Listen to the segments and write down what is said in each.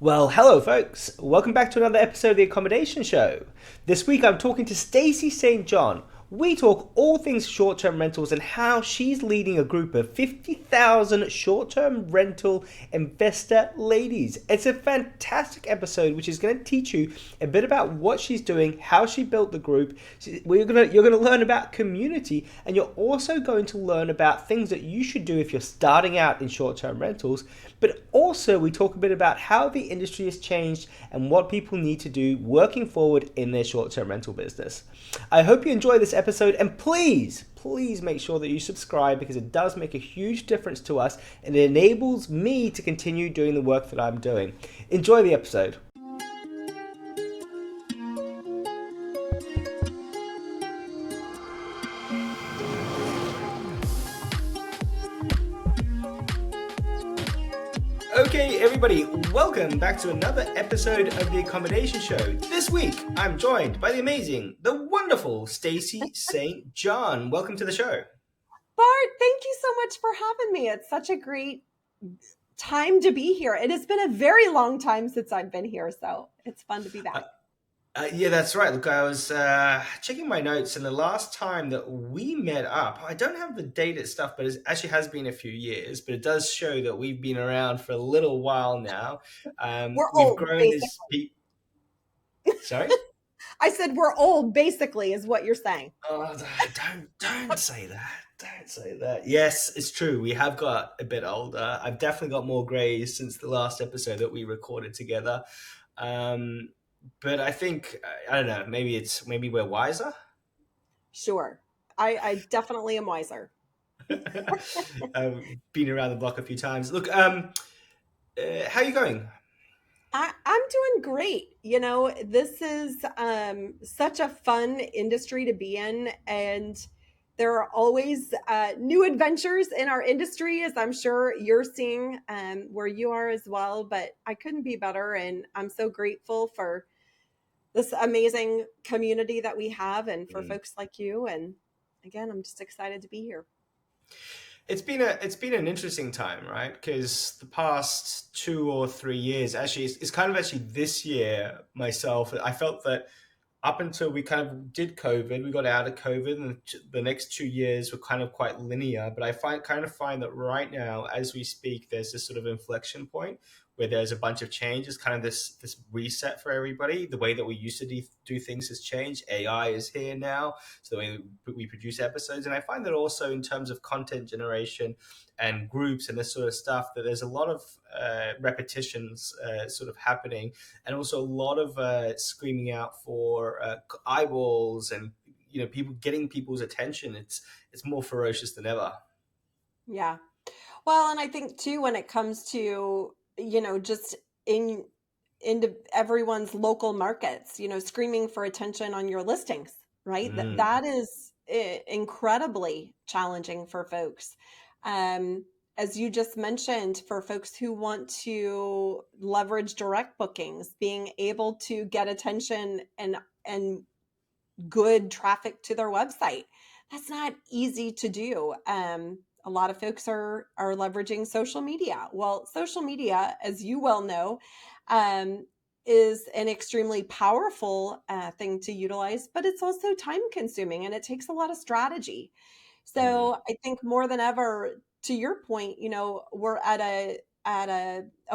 Well, hello, folks. Welcome back to another episode of the Accommodation Show. This week I'm talking to Stacey St. John. We talk all things short term rentals and how she's leading a group of 50,000 short term rental investor ladies. It's a fantastic episode which is going to teach you a bit about what she's doing, how she built the group. You're going to learn about community, and you're also going to learn about things that you should do if you're starting out in short term rentals. But also, we talk a bit about how the industry has changed and what people need to do working forward in their short term rental business. I hope you enjoy this episode, and please make sure that you subscribe because it does make a huge difference to us and it enables me to continue doing the work that I'm doing. Enjoy the episode. Okay, everybody, welcome back to another episode of the Accommodation Show. This week, I'm joined by the amazing, the wonderful Stacey St. John. Welcome to the show. Bart, thank you so much for having me. It's such a great time to be here. It has been a very long time since I've been here, so it's fun to be back. Yeah, that's right. Look, I was checking my notes, and the last time that we met up, I don't have the dated stuff, but it actually has been a few years. But it does show that we've been around for a little while now. We're We've old, grown basically. Sorry? I said we're old, basically, is what you're saying. Oh, don't say that. Don't say that. Yes, it's true. We have got a bit older. I've definitely got more grays since the last episode that we recorded together. But I think, I don't know, maybe we're wiser. Sure. I definitely am wiser. Been around the block a few times. Look, how are you going? I'm doing great. This is such a fun industry to be in, and there are always new adventures in our industry, as I'm sure you're seeing where you are as well. But I couldn't be better, and I'm so grateful for this amazing community that we have and for folks like you. And again, I'm just excited to be here. It's been an interesting time, right? Because the past 2 or 3 years, actually, it's kind of actually this year myself, I felt that up until we kind of did COVID, we got out of COVID, and the next 2 years were kind of quite linear. But I find that right now, as we speak, there's this sort of inflection point where there's a bunch of changes, kind of this reset for everybody. The way that we used to do things has changed. AI is here now, so the way we produce episodes. And I find that also in terms of content generation and groups and this sort of stuff, that there's a lot of repetitions sort of happening, and also a lot of screaming out for eyeballs and people getting people's attention. It's more ferocious than ever. Yeah. Well, and I think too, when it comes to, just into everyone's local markets, screaming for attention on your listings, right? That is incredibly challenging for folks. As you just mentioned, for folks who want to leverage direct bookings, being able to get attention and good traffic to their website, that's not easy to do. A lot of folks are leveraging social media. Well, social media, as you well know, is an extremely powerful thing to utilize, but it's also time consuming and it takes a lot of strategy. So I think more than ever, to your point, we're at a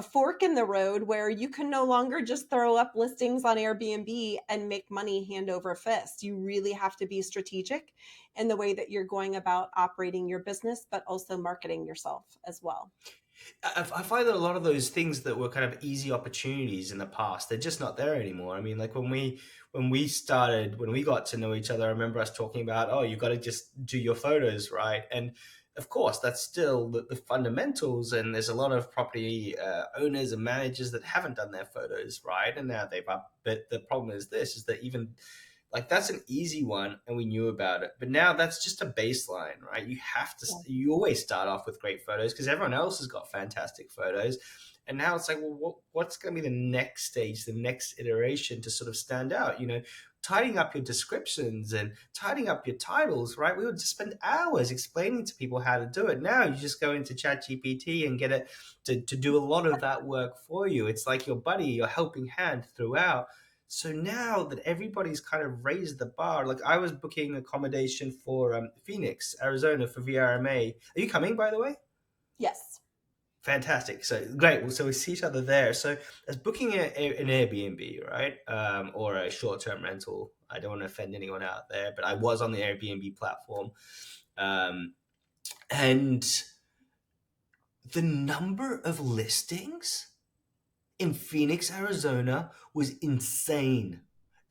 fork in the road where you can no longer just throw up listings on Airbnb and make money hand over fist. You really have to be strategic in the way that you're going about operating your business, but also marketing yourself as well. I find that a lot of those things that were kind of easy opportunities in the past, they're just not there anymore. I mean, like when we got to know each other, I remember us talking about, oh, you got to just do your photos, right? And of course, that's still the fundamentals. And there's a lot of property owners and managers that haven't done their photos right, and now they've up. But the problem is this: is that even like that's an easy one, and we knew about it. But now that's just a baseline, right? You have to. You always start off with great photos because everyone else has got fantastic photos. And now it's like, well, what's going to be the next stage, the next iteration to sort of stand out? Tidying up your descriptions and tidying up your titles, right? We would just spend hours explaining to people how to do it. Now you just go into ChatGPT and get it to do a lot of that work for you. It's like your buddy, your helping hand throughout. So now that everybody's kind of raised the bar, like I was booking accommodation for Phoenix, Arizona for VRMA. Are you coming, by the way? Yes. Fantastic. So great. Well, so we see each other there. So I was booking an Airbnb, right? Or a short-term rental. I don't want to offend anyone out there, but I was on the Airbnb platform. And the number of listings in Phoenix, Arizona was insane.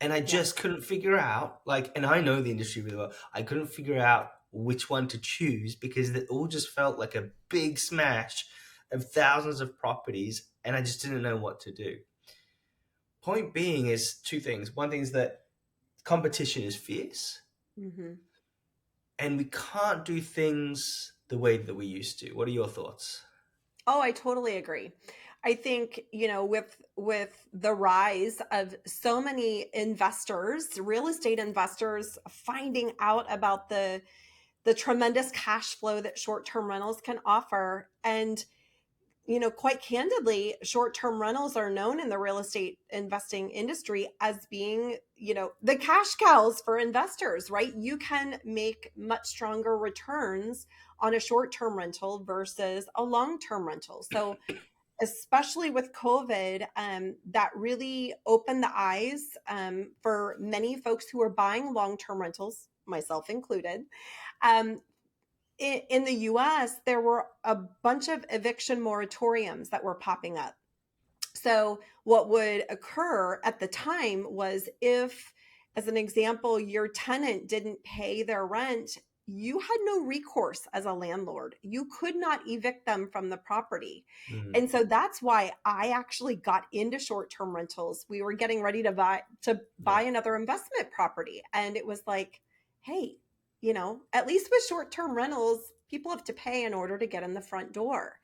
And I Yeah. just couldn't figure out, and I know the industry really well, I couldn't figure out which one to choose because it all just felt like a big smash of thousands of properties, and I just didn't know what to do. Point being is two things. One thing is that competition is fierce, Mm-hmm. and we can't do things the way that we used to. What are your thoughts? Oh, I totally agree. I think, with the rise of so many investors, real estate investors finding out about the tremendous cash flow that short-term rentals can offer. And quite candidly, short-term rentals are known in the real estate investing industry as being, the cash cows for investors, right? You can make much stronger returns on a short-term rental versus a long-term rental. So, especially with COVID, that really opened the eyes for many folks who are buying long-term rentals, myself included. Um, in the US, there were a bunch of eviction moratoriums that were popping up. So, what would occur at the time was if, as an example, your tenant didn't pay their rent, you had no recourse as a landlord. You could not evict them from the property. Mm, And so that's why I actually got into short-term rentals. We were getting ready to buy yeah. another investment property, and it was like, hey, at least with short-term rentals, people have to pay in order to get in the front door.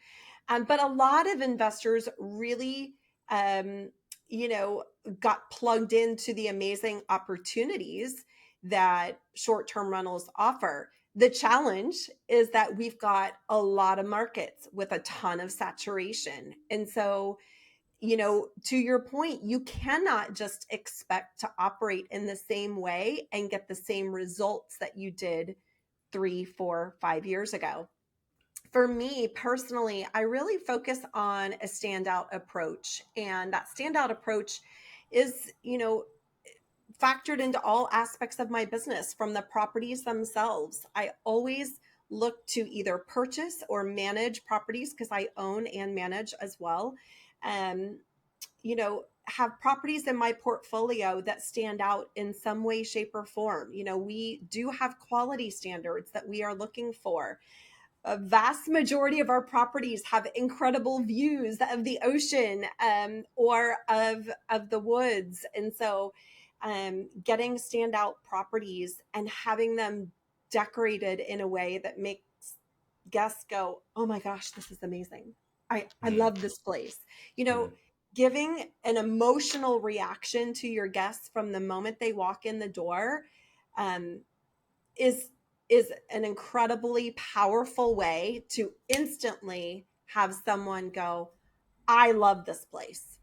But a lot of investors really, um, you know, got plugged into the amazing opportunities that short term rentals offer. The challenge is that we've got a lot of markets with a ton of saturation. And so, to your point, you cannot just expect to operate in the same way and get the same results that you did 3, 4, 5 years ago. For me personally, I really focus on a standout approach. And that standout approach is, factored into all aspects of my business from the properties themselves. I always look to either purchase or manage properties because I own and manage as well. Um, have properties in my portfolio that stand out in some way, shape, or form. We do have quality standards that we are looking for. A vast majority of our properties have incredible views of the ocean, or of the woods. And so getting standout properties and having them decorated in a way that makes guests go, oh my gosh, this is amazing. I Mm, love this place. mm, Giving an emotional reaction to your guests from the moment they walk in the door, um, is an incredibly powerful way to instantly have someone go, I love this place,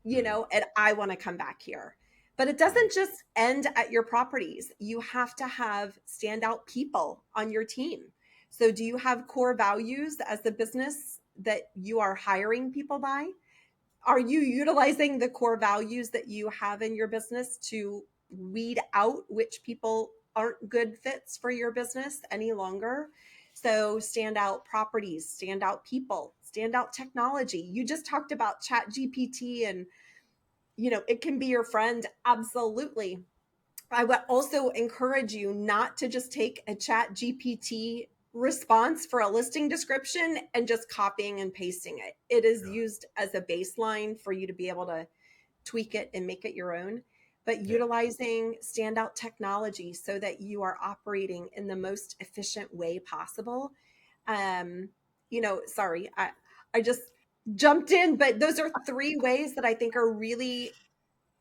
mm, and I want to come back here. But it mm, doesn't just end at your properties. You have to have standout people on your team. So, do you have core values as the business that you are hiring people by? Are you utilizing the core values that you have in your business to weed out which people aren't good fits for your business any longer? So, standout properties, standout people, standout technology. You just talked about Chat GPT, and it can be your friend. Absolutely. I would also encourage you not to just take a Chat GPT response for a listing description and just copying and pasting it. It is yeah. used as a baseline for you to be able to tweak it and make it your own, but Yeah. utilizing standout technology so that you are operating in the most efficient way possible. Sorry, I just jumped in, but those are three ways that I think are really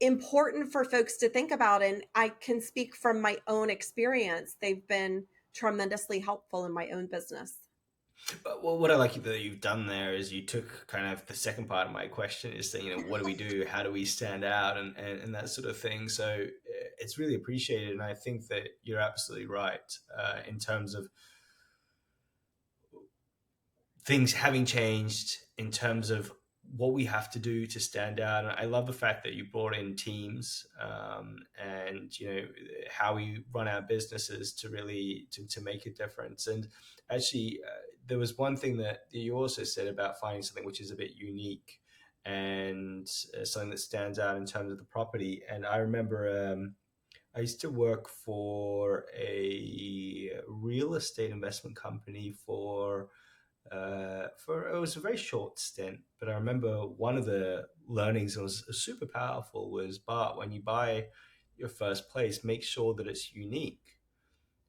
important for folks to think about. And I can speak from my own experience. They've been tremendously helpful in my own business. But what I like that you've done there is you took kind of the second part of my question is that, what do we do? How do we stand out and that sort of thing? So it's really appreciated. And I think that you're absolutely right in terms of things having changed in terms of what we have to do to stand out. And I love the fact that you brought in teams and how we run our businesses to really to make a difference. And actually, there was one thing that you also said about finding something which is a bit unique and something that stands out in terms of the property. And I remember I used to work for a real estate investment company for it was a very short stint, but I remember one of the learnings that was super powerful was, Bart, when you buy your first place, make sure that it's unique.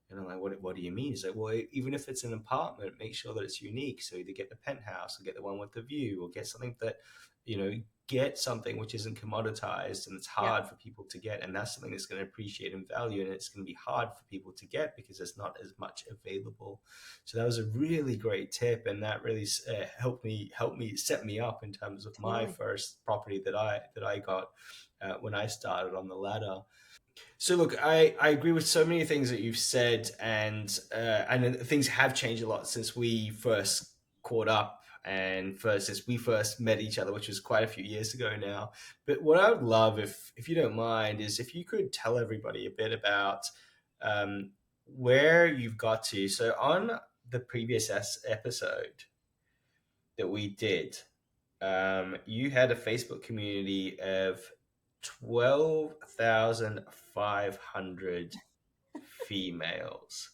And I'm like, what do you mean? He's like, well, even if it's an apartment, make sure that it's unique. So either get the penthouse or get the one with the view or get something that, get something which isn't commoditized and it's Yeah. hard for people to get. And that's something that's going to appreciate in value. And it's going to be hard for people to get because there's not as much available. So that was a really great tip. And that really helped me set me up in terms of my Totally. first property that I got when I started on the ladder. So look, I agree with so many things that you've said, and things have changed a lot since we first caught up and first since we first met each other, which was quite a few years ago now. But what I would love, if you don't mind, is if you could tell everybody a bit about where you've got to. So on the previous episode that we did, you had a Facebook community of 12,500 females.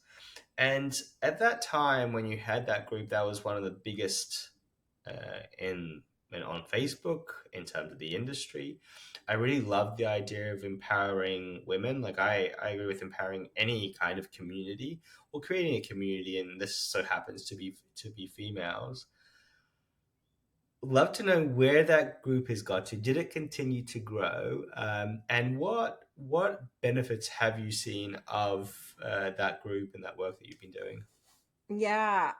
And at that time, when you had that group, that was one of the biggest on Facebook in terms of the industry. I really love the idea of empowering women. Like I agree with empowering any kind of community or creating a community, and this so happens to be females. Love to know where that group has got to. Did it continue to grow? And what benefits have you seen of that group and that work that you've been doing? Yeah.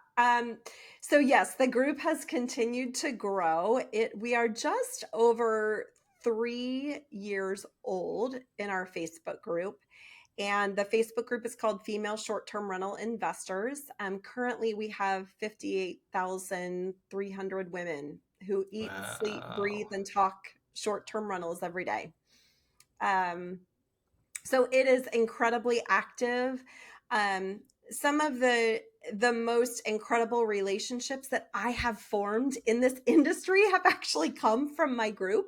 So yes, the group has continued to grow. We are just over 3 years old in our Facebook group. And the Facebook group is called Female Short-Term Rental Investors. Currently, we have 58,300 women who eat, sleep, breathe, Wow. and talk short-term rentals every day. Um, so it is incredibly active. Some of the most incredible relationships that I have formed in this industry have actually come from my group.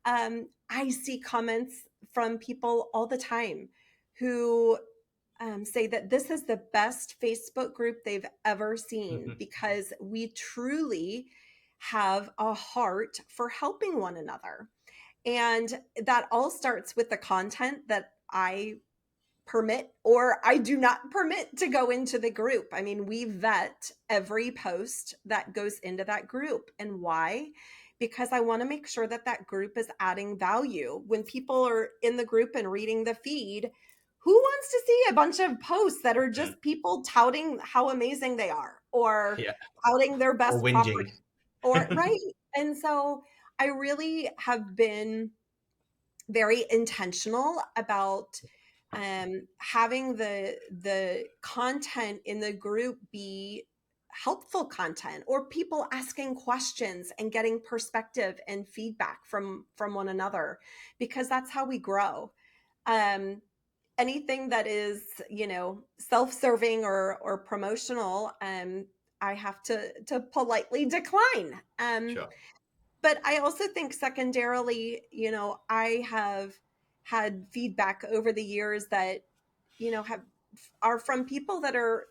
I see comments from people all the time who say that this is the best Facebook group they've ever seen because we truly have a heart for helping one another. And that all starts with the content that I permit or I do not permit to go into the group. I mean, we vet every post that goes into that group. And why? Because I want to make sure that that group is adding value. When people are in the group and reading the feed, who wants to see a bunch of posts that are just people touting how amazing they are or Yeah. touting their Or best whinging. property? Or, right. And so I really have been very intentional about having the content in the group be helpful content or people asking questions and getting perspective and feedback from one another because that's how we grow. Anything that is self-serving or promotional, I have to politely decline. Sure. But I also think secondarily, I have had feedback over the years that, have are from people that are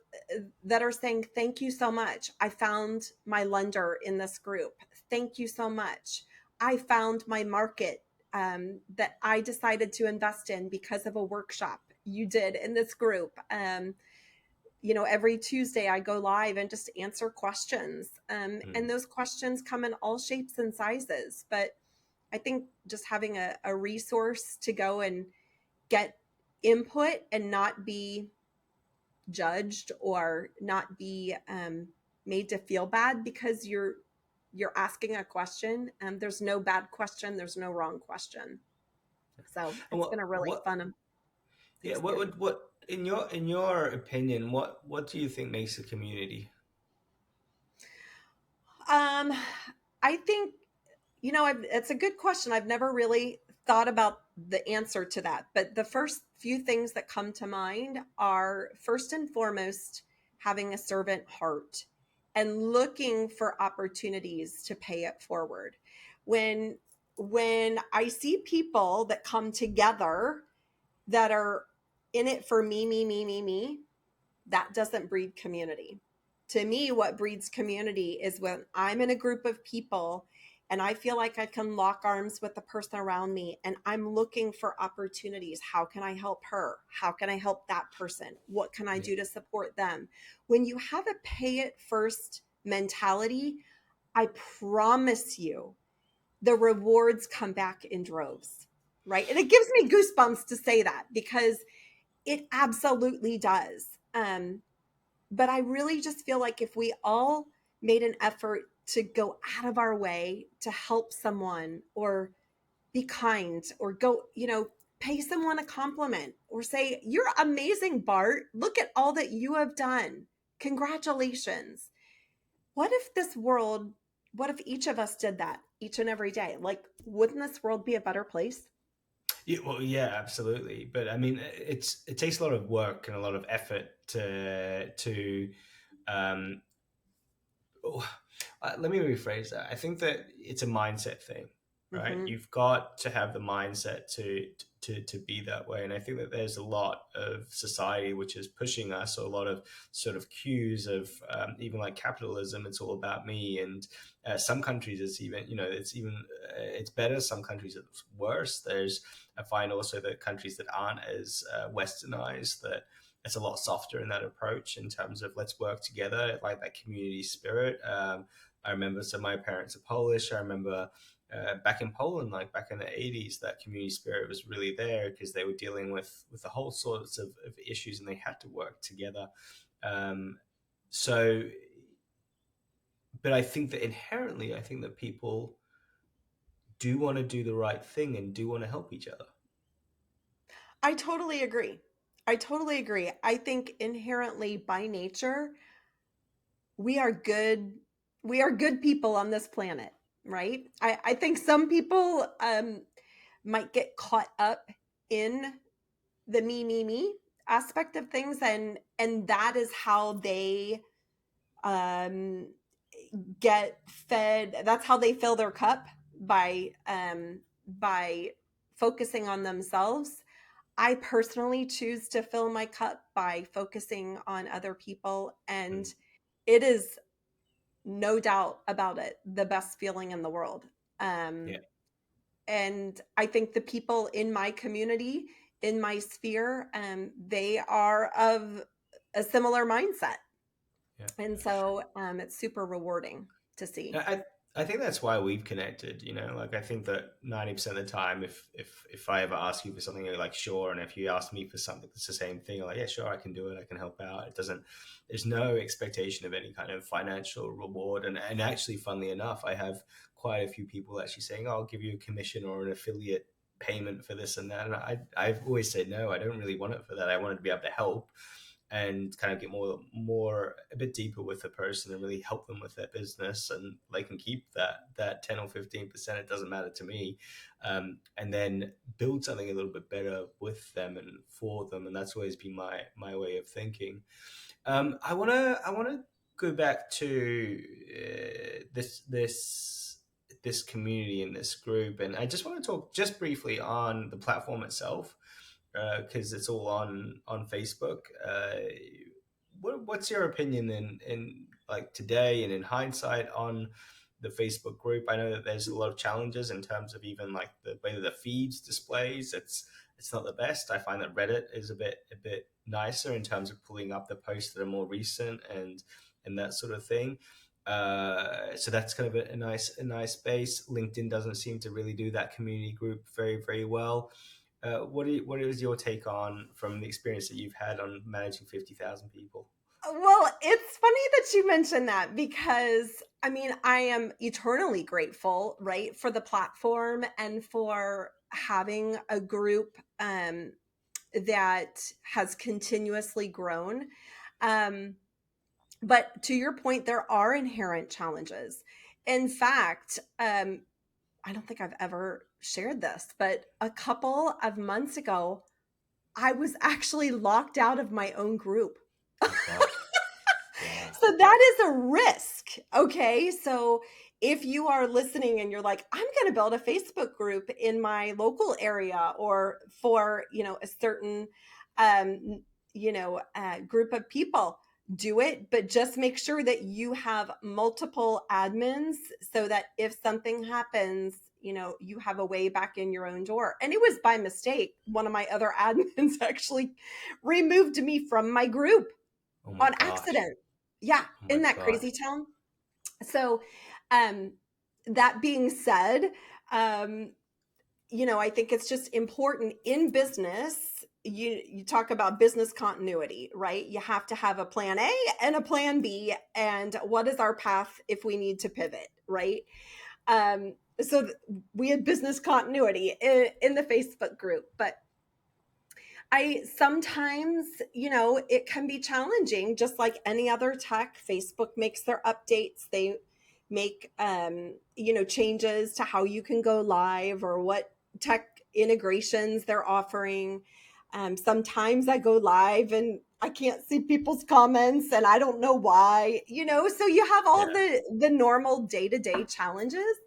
saying, thank you so much. I found my lender in this group. Thank you so much. I found my market that I decided to invest in because of a workshop you did in this group. every Tuesday I go live and just answer questions. And Mm. those questions come in all shapes and sizes. But I think just having a resource to go and get input and not be judged or not be made to feel bad because you're asking a question. There's no bad question. There's no wrong question. So And it's been a really what fun yeah, experience. what in your opinion, what do you think makes a community? Um, I think, it's a good question. I've never really thought about the answer to that. But the first few things that come to mind are first and foremost, having a servant heart and looking for opportunities to pay it forward. When when I see people that come together that are in it for me, that doesn't breed community. To me, what breeds community is when I'm in a group of people and I feel like I can lock arms with the person around me and I'm looking for opportunities. How can I help her? How can I help that person? What can I Yeah. do to support them? When you have a pay it first mentality, I promise you the rewards come back in droves, right? And it gives me goosebumps to say that because it absolutely does. But I really just feel like if we all made an effort to go out of our way to help someone or be kind or go, pay someone a compliment or say, "You're amazing, Bart. Look at all that you have done. Congratulations." What if what if each of us did that each and every day? Like, wouldn't this world be a better place? Yeah, well, yeah, absolutely. But I mean, it takes a lot of work and a lot of effort to um, oh, let me rephrase that. I think that it's a mindset thing, right? Hmm. You've got to have the mindset to be that way, and I think that there's a lot of society which is pushing us, or a lot of sort of cues of even like capitalism. It's all about me, and some countries it's even it's better. Some countries it's worse. I find also that countries that aren't as westernized, that it's a lot softer in that approach in terms of let's work together, like that community spirit. I remember, so my parents are Polish. I remember back in Poland, like back in the 80s, that community spirit was really there because they were dealing with the whole sorts of issues and they had to work together. Um, so, but I think that inherently, I think that people do want to do the right thing and do want to help each other. I totally agree. I totally agree. I think inherently by nature, we are good we are good people on this planet, right? I think some people might get caught up in the me aspect of things, and that is how they um get fed. That's how they fill their cup by focusing on themselves. I personally choose to fill my cup by focusing on other people, and Mm, it is no doubt about it the best feeling in the world. Um, yeah, and I think the people in my community, in my sphere, they are of a similar mindset, yeah. and so it's super rewarding to see. I think that's why we've connected. Like I think that 90% of the time, if I ever ask you for something, you're like sure, and if you ask me for something that's the same thing, I'm like yeah, sure, I can do it. I can help out. It doesn't. There's no expectation of any kind of financial reward, and actually, funnily enough, I have quite a few people actually saying, oh, I'll give you a commission or an affiliate payment for this and that, and I've always said no, I don't really want it for that. I wanted to be able to help and kind of get more a bit deeper with the person and really help them with their business, and they can keep that 10 or 15%, it doesn't matter to me, and then build something a little bit better with them and for them. And that's always been my way of thinking. I want to go back to this community and this group, and I just want to talk just briefly on the platform itself, because it's all on Facebook. What's your opinion in like today and in hindsight on the Facebook group. I know that there's a lot of challenges in terms of even like the way that the feeds displays. It's not the best. I find that Reddit is a bit nicer in terms of pulling up the posts that are more recent and that sort of thing. So that's kind of a nice space. LinkedIn doesn't seem to really do that community group very well. What is your take on from the experience that you've had on managing 50,000 people? Well, it's funny that you mentioned that because I mean, I am eternally grateful, right, for the platform and for having a group that has continuously grown. Um, but to your point, there are inherent challenges. In fact, I don't think I've ever shared this, but a couple of months ago, I was actually locked out of my own group. Oh gosh, yeah. So that is a risk. Okay. So if you are listening and you're like, I'm going to build a Facebook group in my local area or for, a certain, um, group of people, do it, but just make sure that you have multiple admins so that if something happens, you have a way back in your own door. And it was by mistake. One of my other admins actually removed me from my group Oh my on gosh. accident. Yeah, Oh my isn't that gosh. crazy town? So, um, that being said, um, I think it's just important in business. You talk about business continuity, right? You have to have a plan A and a plan B, and what is our path if we need to pivot, right? So we had business continuity in the Facebook group, but I sometimes, it can be challenging, just like any other tech. Facebook makes their updates. They make, changes to how you can go live or what tech integrations they're offering. Sometimes I go live and I can't see people's comments and I don't know why, so you have all Yeah. the normal day-to-day challenges.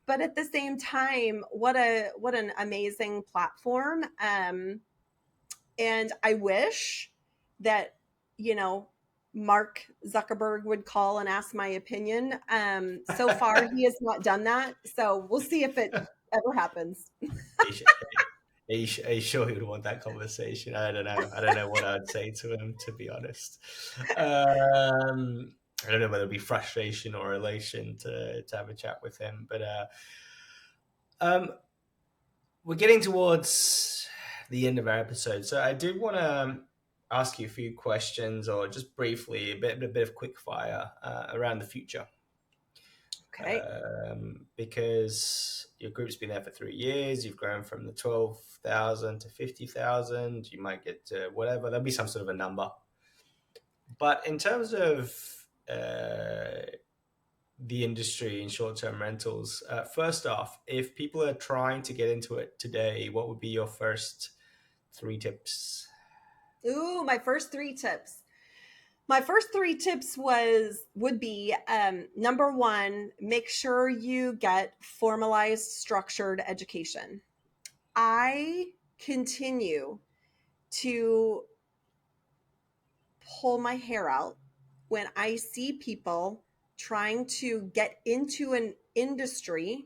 But at the same time, what an amazing platform. And I wish that, you know, Mark Zuckerberg would call and ask my opinion. So far, he has not done that. So we'll see if it ever happens. Are you sure he would want that conversation? I don't know. I don't know what I'd say to him, to be honest. I don't know whether it'd be frustration or elation to have a chat with him. But um, we're getting towards the end of our episode, so I do want to ask you a few questions, or just briefly a bit of quick fire around the future. Okay. Because your group's been there for 3 years, you've grown from the 12,000 to 50,000, you might get to whatever, there'll be some sort of a number. But in terms of the industry in short term rentals, first off, if people are trying to get into it today, what would be your first 3 tips? Ooh, my first three tips. My first three tips would be number one, make sure you get formalized, structured education. I continue to pull my hair out when I see people trying to get into an industry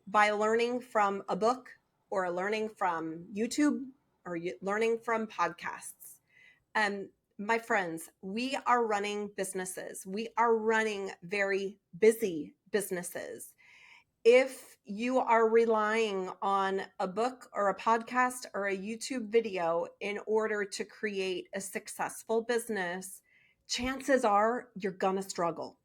by learning from a book or learning from YouTube or learning from podcasts. Um, my friends, we are running businesses. We are running very busy businesses. If you are relying on a book or a podcast or a YouTube video in order to create a successful business, chances are you're going to struggle,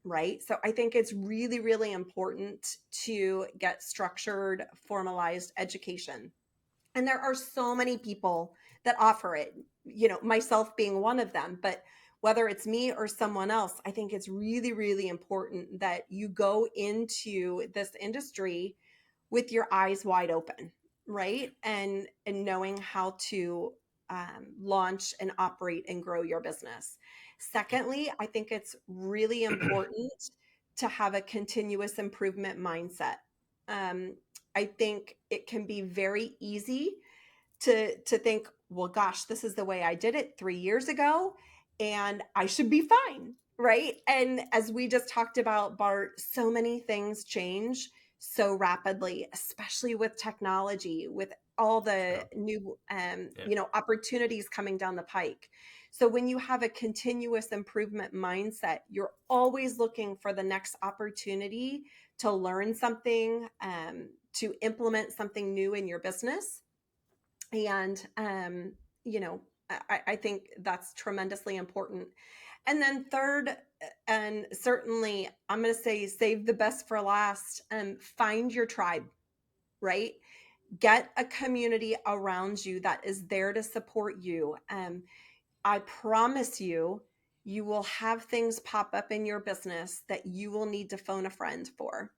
right? So I think it's really, really important to get structured, formalized education. And there are so many people that offer it, myself being one of them. But whether it's me or someone else, I think it's really, really important that you go into this industry with your eyes wide open, right? And knowing how to launch and operate and grow your business. Secondly, I think it's really important to have a continuous improvement mindset. I think it can be very easy to think, well, gosh, this is the way I did it 3 years ago, and I should be fine, Right. And as we just talked about, Bart, so many things change so rapidly, especially with technology, with all the Yeah. new, Yeah. opportunities coming down the pike. So when you have a continuous improvement mindset, you're always looking for the next opportunity to learn something, to implement something new in your business. And, you know, I think that's tremendously important. And then third, and certainly I'm going to say save the best for last, find your tribe, right? Get a community around you that is there to support you. I promise you, you will have things pop up in your business that you will need to phone a friend for.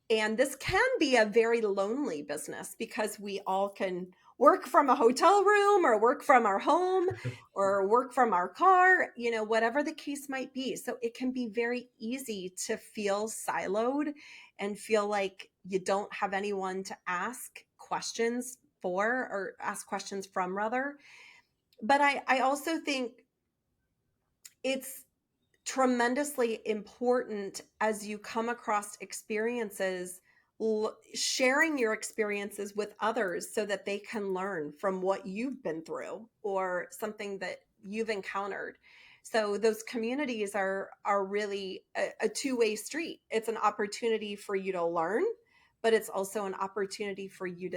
And this can be a very lonely business because we all can work from a hotel room or work from our home or work from our car, whatever the case might be. So it can be very easy to feel siloed and feel like you don't have anyone to ask questions for or ask questions from, rather. But I also think it's tremendously important as you come across experiences, sharing your experiences with others so that they can learn from what you've been through or something that you've encountered. So those communities are really a two-way street. It's an opportunity for you to learn, but it's also an opportunity for you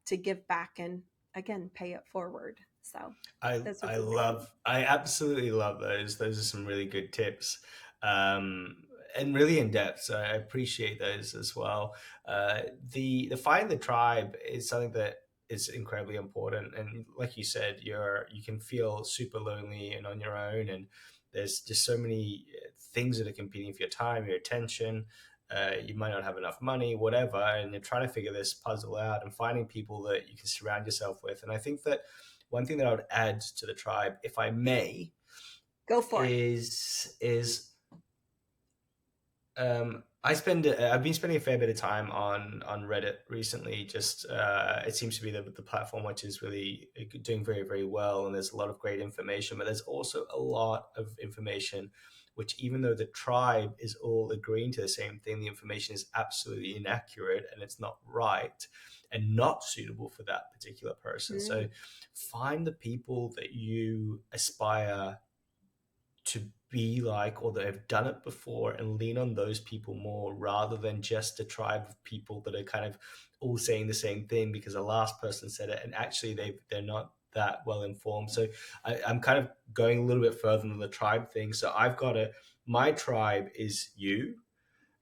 to give back and, again, pay it forward. So those would be my things. I absolutely love those. Those are some really good tips, um, and really in depth. So I appreciate those as well. The find the tribe is something that is incredibly important. And like you said, you can feel super lonely and on your own. And there's just so many things that are competing for your time, your attention. You might not have enough money, whatever, and you're trying to figure this puzzle out and finding people that you can surround yourself with. And I think that one thing that I would add to the tribe, if I may, Go for it. is I've been spending a fair bit of time on Reddit recently. Just it seems to be the platform which is really doing very, very well, and there's a lot of great information. But there's also a lot of information which, even though the tribe is all agreeing to the same thing, the information is absolutely inaccurate and it's not right and not suitable for that particular person. So Mm. find the people that you aspire to be like, or that have done it before, and lean on those people more rather than just a tribe of people that are kind of all saying the same thing because the last person said it and actually they're not that well informed. So I'm kind of going a little bit further than the tribe thing. So my tribe is you,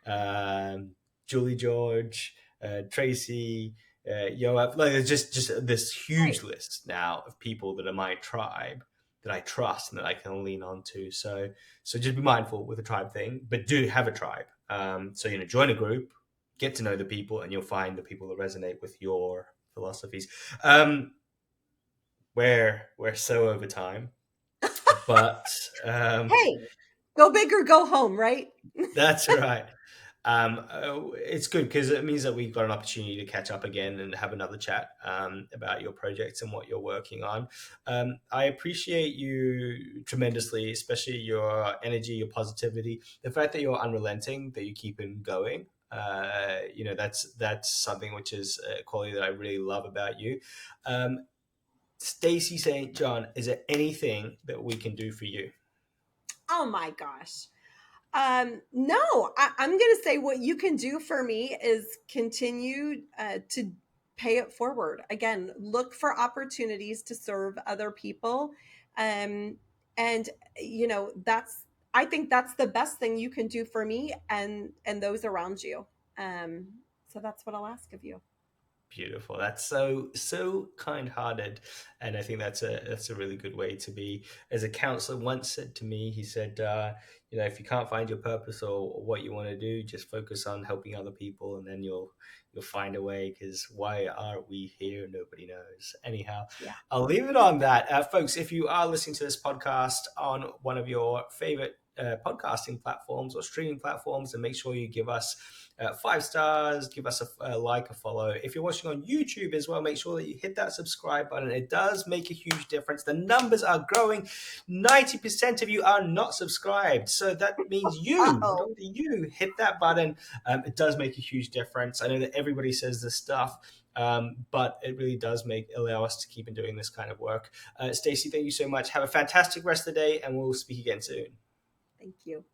um, Julie George, Tracy, Yoav. Like there's just this Right. huge list now of people that are my tribe that I trust and that I can lean on to. So just be mindful with the tribe thing, but do have a tribe. So join a group, get to know the people, and you'll find the people that resonate with your philosophies. We're so over time, but Hey, go big or go home, right? that's right. It's good because it means that we've got an opportunity to catch up again and have another chat about your projects and what you're working on. I appreciate you tremendously, especially your energy, your positivity, the fact that you're unrelenting, that you keep in going. That's something which is a quality that I really love about you. Stacey St. John, is there anything that we can do for you? Oh my gosh. No, I'm going to say what you can do for me is continue to pay it forward. Again, look for opportunities to serve other people. Um, and I think that's the best thing you can do for me and those around you. Um, so that's what I'll ask of you. Beautiful. That's so kind-hearted, and I think that's a really good way to be. As a counselor once said to me, he said, if you can't find your purpose or what you want to do, just focus on helping other people, and then you'll find a way. Because why are we here? Nobody knows. Anyhow, Yeah. I'll leave it on that, folks. If you are listening to this podcast on one of your favorite podcasting platforms or streaming platforms, and make sure you give us 5 stars, give us a like, a follow. If you're watching on YouTube as well, make sure that you hit that subscribe button. It does make a huge difference. The numbers are growing. 90% of you are not subscribed. So that means you hit that button. It does make a huge difference. I know that everybody says this stuff, but it really does allow us to keep on doing this kind of work. Stacey, thank you so much. Have a fantastic rest of the day, and we'll speak again soon. Thank you.